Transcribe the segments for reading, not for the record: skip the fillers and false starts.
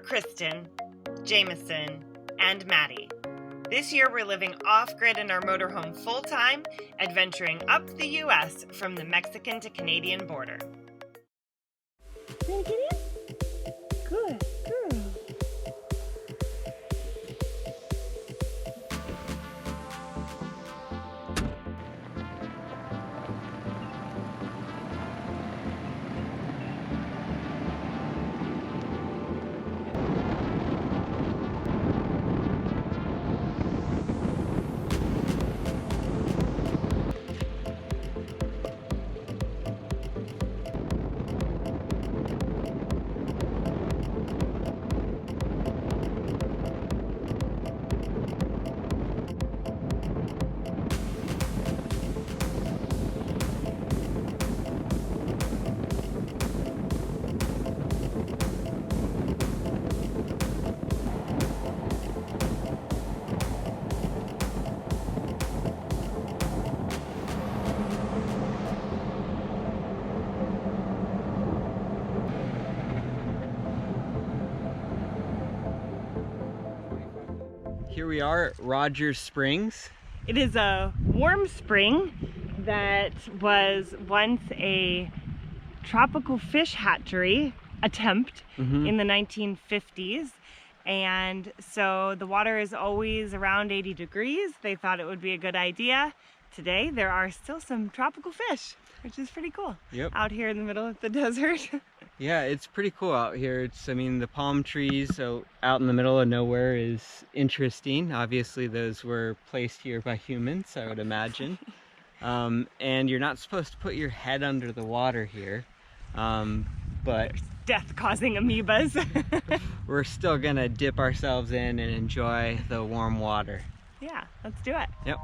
Kristen, Jameson, and Maddie. This year we're living off-grid in our motorhome full-time, adventuring up the U.S. from the Mexican to Canadian border. You wanna get in? Good girl. Here we are at Rogers Springs. It is a warm spring that was once a tropical fish hatchery attempt in the 1950s. And so the water is always around 80 degrees. They thought it would be a good idea. Today there are still some tropical fish, which is pretty cool. Yep. Out here in the middle of the desert. Yeah, it's pretty cool out here. I mean, the palm trees out in the middle of nowhere is interesting. Obviously, those were placed here by humans, I would imagine. And you're not supposed to put your head under the water here. But Death-causing amoebas. we're still gonna dip ourselves in and enjoy the warm water. Yeah, let's do it. Yep.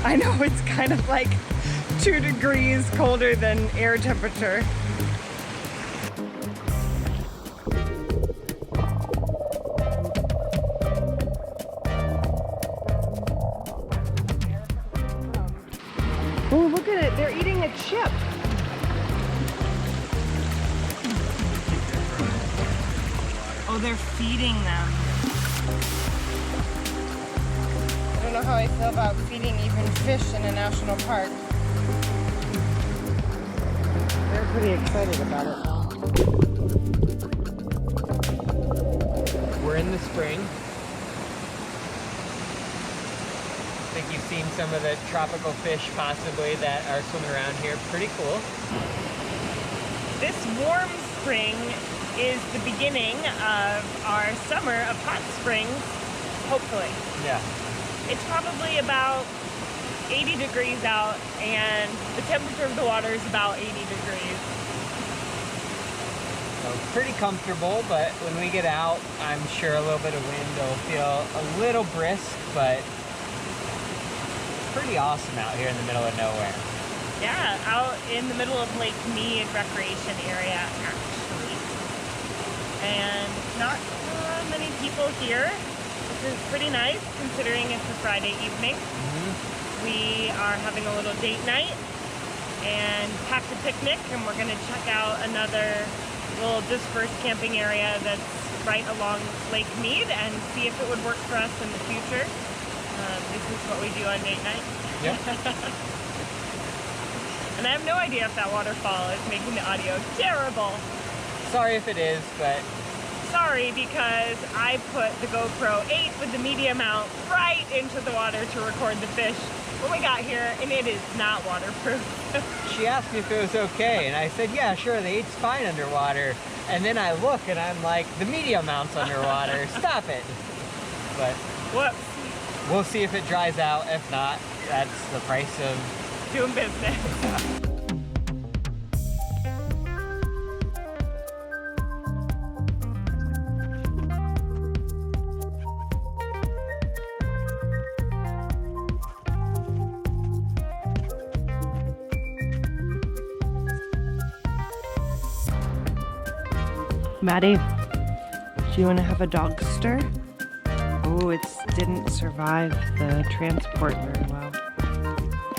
I know, it's kind of like 2 degrees colder than air temperature. Oh, look at it, they're eating a chip. Oh, they're feeding them. I don't know how I feel about feeding even fish in a national park. They're pretty excited about it though. We're in the spring. I think you've seen some of the tropical fish possibly that are swimming around here. Pretty cool. This warm spring is the beginning of our summer of hot springs, hopefully. Yeah. It's probably about 80 degrees out and the temperature of the water is about 80 degrees. So pretty comfortable, but when we get out, I'm sure a little bit of wind will feel a little brisk, but pretty awesome out here in the middle of nowhere. Yeah, out in the middle of Lake Mead recreation area, actually. And not many people here, which is pretty nice considering it's a Friday evening. We are having a little date night and packed a picnic, and we're gonna check out another little dispersed camping area that's right along Lake Mead and see if it would work for us in the future. This is what we do on date night. Yep. And I have no idea if that waterfall is making the audio terrible. Sorry if it is, but Sorry, because I put the GoPro 8 with the media mount right into the water to record the fish when we got here, and it is not waterproof. she asked me if it was okay, and I said, yeah, sure, the 8's fine underwater. And then I look and I'm like, the media mount's underwater, stop it. But Whoops. we'll see if it dries out. If not, that's the price of Doing business. Maddie, do you want to have a dog stir? Oh, it didn't survive the transport very well.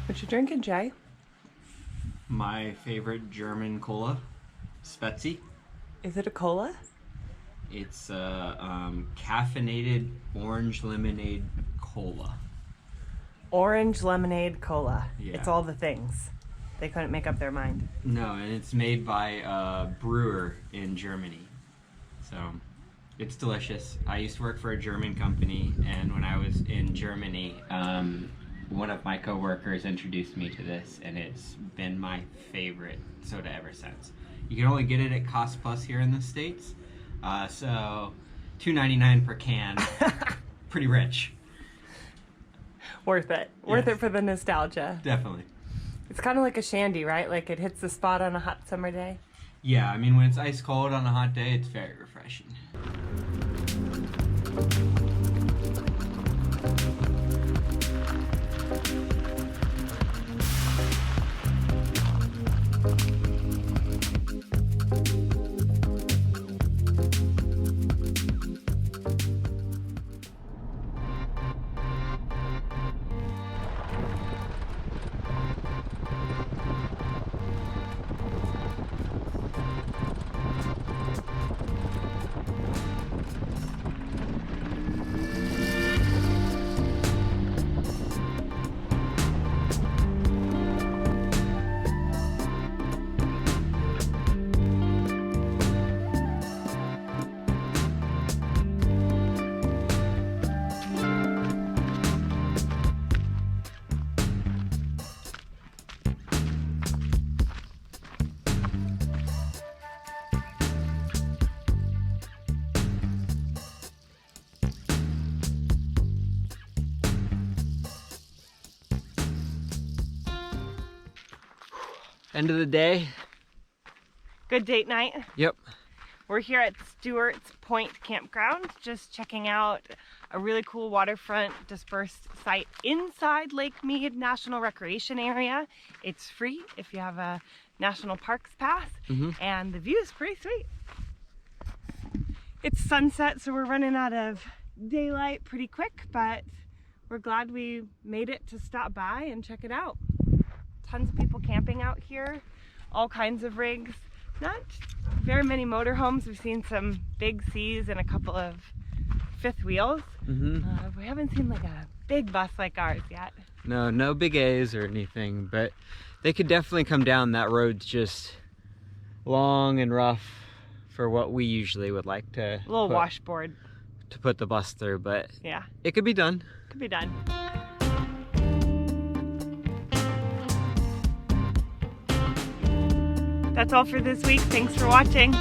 What you drinking, Jay? my favorite German cola, Spezi. Is it a cola? It's a caffeinated orange lemonade cola. Orange lemonade cola. Yeah. It's all the things. They couldn't make up their mind. No, and it's made by a brewer in Germany. So it's delicious. I used to work for a German company, and when I was in Germany, one of my coworkers introduced me to this, and it's been my favorite soda ever since. You can only get it at Cost Plus here in the States, so $2.99 per can. Pretty rich. Worth it. Worth it for the nostalgia. Definitely. It's kind of like a shandy, right? Like it hits the spot on a hot summer day. Yeah, I mean, when it's ice cold on a hot day, it's very refreshing. End of the day. Good date night. Yep. We're here at Stewart's Point Campground, just checking out a really cool waterfront dispersed site inside Lake Mead National Recreation Area. It's free if you have a National Parks Pass, and the view is pretty sweet. It's sunset, so we're running out of daylight pretty quick, but we're glad we made it to stop by and check it out. Tons of people camping out here, all kinds of rigs. Not very many motorhomes. We've seen some big C's and a couple of fifth wheels. We haven't seen like a big bus like ours yet. No, no big A's or anything, but they could definitely come down. That road's just long and rough for what we usually would like to A little washboard. to put the bus through, but Yeah, it could be done. could be done. That's all for this week. Thanks for watching.